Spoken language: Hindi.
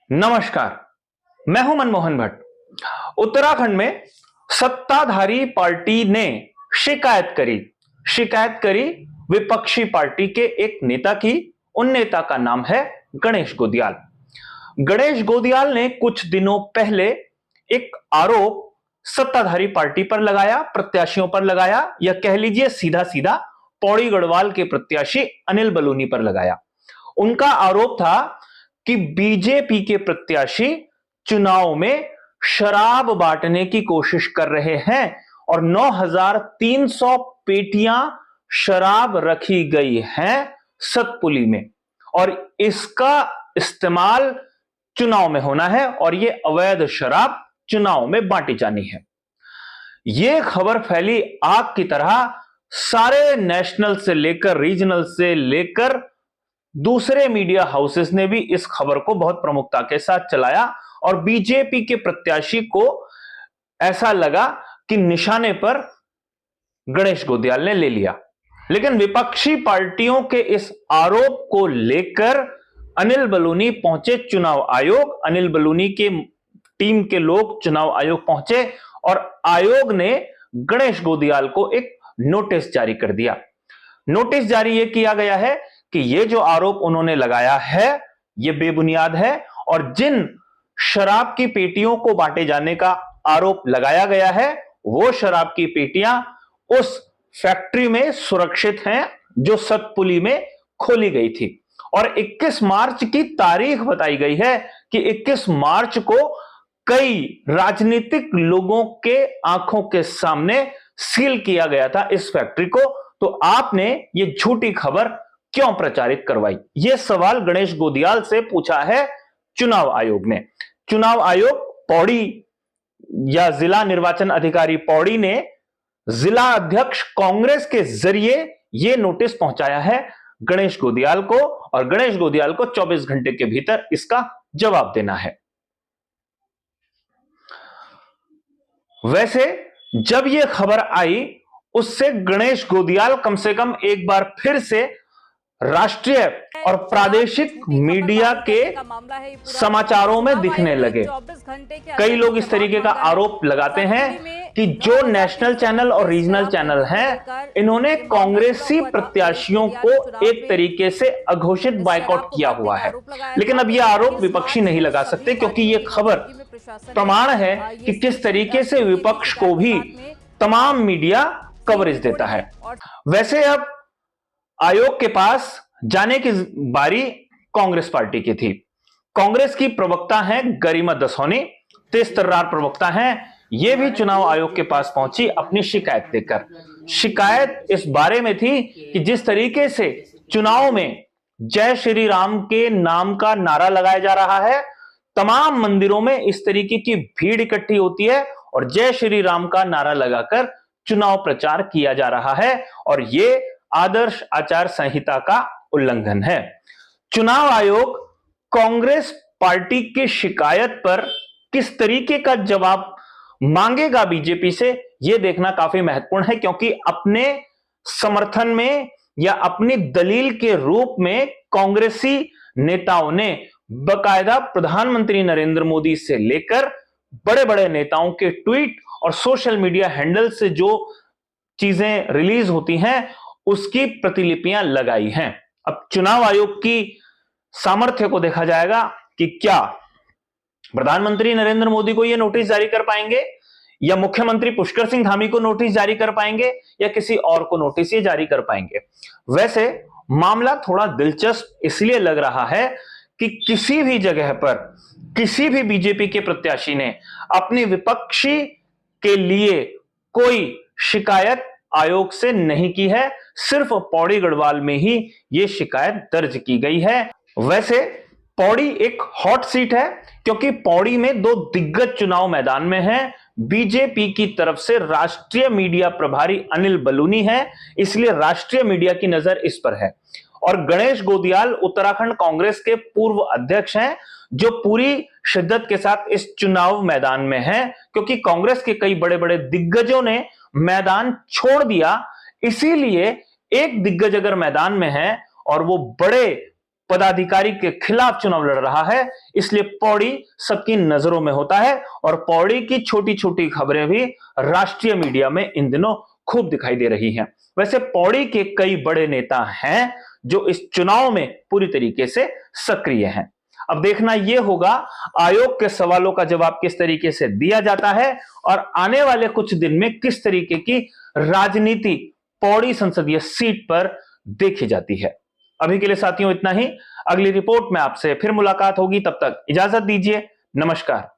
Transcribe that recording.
नमस्कार। मैं हूं मनमोहन भट्ट। उत्तराखंड में सत्ताधारी पार्टी ने शिकायत करी विपक्षी पार्टी के एक नेता की। उन नेता का नाम है गणेश गोदियाल। गणेश गोदियाल ने कुछ दिनों पहले एक आरोप सत्ताधारी पार्टी पर लगाया, प्रत्याशियों पर लगाया, या कह लीजिए सीधा सीधा पौड़ी गढ़वाल के प्रत्याशी अनिल बलूनी पर लगाया। उनका आरोप था कि बीजेपी के प्रत्याशी चुनाव में शराब बांटने की कोशिश कर रहे हैं और 9,300 पेटियां शराब रखी गई हैं सतपुली में, और इसका इस्तेमाल चुनाव में होना है और यह अवैध शराब चुनाव में बांटी जानी है। यह खबर फैली आग की तरह। सारे नेशनल से लेकर रीजनल से लेकर दूसरे मीडिया हाउसेस ने भी इस खबर को बहुत प्रमुखता के साथ चलाया और बीजेपी के प्रत्याशी को ऐसा लगा कि निशाने पर गणेश गोदियाल ने ले लिया। लेकिन विपक्षी पार्टियों के इस आरोप को लेकर अनिल बलूनी पहुंचे चुनाव आयोग। अनिल बलूनी के टीम के लोग चुनाव आयोग पहुंचे और आयोग ने गणेश गोदियाल को एक नोटिस जारी कर दिया। नोटिस जारी यह किया गया है कि यह जो आरोप उन्होंने लगाया है यह बेबुनियाद है, और जिन शराब की पेटियों को बांटे जाने का आरोप लगाया गया है वो शराब की पेटियां उस फैक्ट्री में सुरक्षित हैं जो सतपुली में खोली गई थी। और 21 मार्च की तारीख बताई गई है कि 21 मार्च को कई राजनीतिक लोगों के आंखों के सामने सील किया गया था इस फैक्ट्री को। तो आपने ये झूठी खबर क्यों प्रचारित करवाई? यह सवाल गणेश गोदियाल से पूछा है चुनाव आयोग ने। चुनाव आयोग पौड़ी या जिला निर्वाचन अधिकारी पौड़ी ने जिला अध्यक्ष कांग्रेस के जरिए यह नोटिस पहुंचाया है गणेश गोदियाल को, और गणेश गोदियाल को 24 घंटे के भीतर इसका जवाब देना है। वैसे जब यह खबर आई उससे गणेश गोदियाल कम से कम एक बार फिर से राष्ट्रीय और प्रादेशिक मीडिया के समाचारों में दिखने लगे। कई लोग इस तरीके का आरोप लगाते हैं कि जो नेशनल चैनल और रीजनल चैनल हैं इन्होंने कांग्रेसी प्रत्याशियों को एक तरीके से अघोषित बायकॉट किया हुआ है। लेकिन अब यह आरोप विपक्षी नहीं लगा सकते, क्योंकि यह खबर प्रमाण है कि किस तरीके से विपक्ष को भी तमाम मीडिया कवरेज देता है। वैसे अब आयोग के पास जाने की बारी कांग्रेस पार्टी की थी। कांग्रेस की प्रवक्ता हैं गरिमा दसौनी, तेज तर्रार प्रवक्ता हैं। यह भी चुनाव आयोग के पास पहुंची अपनी शिकायत लेकर। शिकायत इस बारे में थी कि जिस तरीके से चुनाव में जय श्री राम के नाम का नारा लगाया जा रहा है, तमाम मंदिरों में इस तरीके की भीड़ इकट्ठी होती है और जय श्री राम का नारा लगाकर चुनाव प्रचार किया जा रहा है, और यह आदर्श आचार संहिता का उल्लंघन है। चुनाव आयोग कांग्रेस पार्टी की शिकायत पर किस तरीके का जवाब मांगेगा बीजेपी से, यह देखना काफी महत्वपूर्ण है, क्योंकि अपने समर्थन में या अपनी दलील के रूप में कांग्रेसी नेताओं ने बकायदा प्रधानमंत्री नरेंद्र मोदी से लेकर बड़े बड़े नेताओं के ट्वीट और सोशल मीडिया हैंडल से जो चीजें रिलीज होती हैं उसकी प्रतिलिपियां लगाई हैं। अब चुनाव आयोग की सामर्थ्य को देखा जाएगा कि क्या प्रधानमंत्री नरेंद्र मोदी को यह नोटिस जारी कर पाएंगे, या मुख्यमंत्री पुष्कर सिंह धामी को नोटिस जारी कर पाएंगे, या किसी और को नोटिस ये जारी कर पाएंगे। वैसे मामला थोड़ा दिलचस्प इसलिए लग रहा है कि किसी भी जगह पर किसी भी बीजेपी के प्रत्याशी ने अपनी विपक्षी के लिए कोई शिकायत आयोग से नहीं की है। सिर्फ पौड़ी गढ़वाल में ही यह शिकायत दर्ज की गई है। वैसे पौड़ी एक हॉट सीट है, क्योंकि पौड़ी में दो दिग्गज चुनाव मैदान में हैं। बीजेपी की तरफ से राष्ट्रीय मीडिया प्रभारी अनिल बलूनी है, इसलिए राष्ट्रीय मीडिया की नजर इस पर है। और गणेश गोदियाल उत्तराखंड कांग्रेस के पूर्व अध्यक्ष हैं, जो पूरी शिद्दत के साथ इस चुनाव मैदान में हैं, क्योंकि कांग्रेस के कई बड़े बड़े दिग्गजों ने मैदान छोड़ दिया। इसीलिए एक दिग्गज अगर मैदान में है और वो बड़े पदाधिकारी के खिलाफ चुनाव लड़ रहा है, इसलिए पौड़ी सबकी नजरों में होता है और पौड़ी की छोटी छोटी खबरें भी राष्ट्रीय मीडिया में इन दिनों खूब दिखाई दे रही हैं। वैसे पौड़ी के कई बड़े नेता हैं जो इस चुनाव में पूरी तरीके से सक्रिय हैं। अब देखना यह होगा आयोग के सवालों का जवाब किस तरीके से दिया जाता है और आने वाले कुछ दिन में किस तरीके की राजनीति पौड़ी संसदीय सीट पर देखी जाती है। अभी के लिए साथियों इतना ही। अगली रिपोर्ट में आपसे फिर मुलाकात होगी, तब तक इजाजत दीजिए। नमस्कार।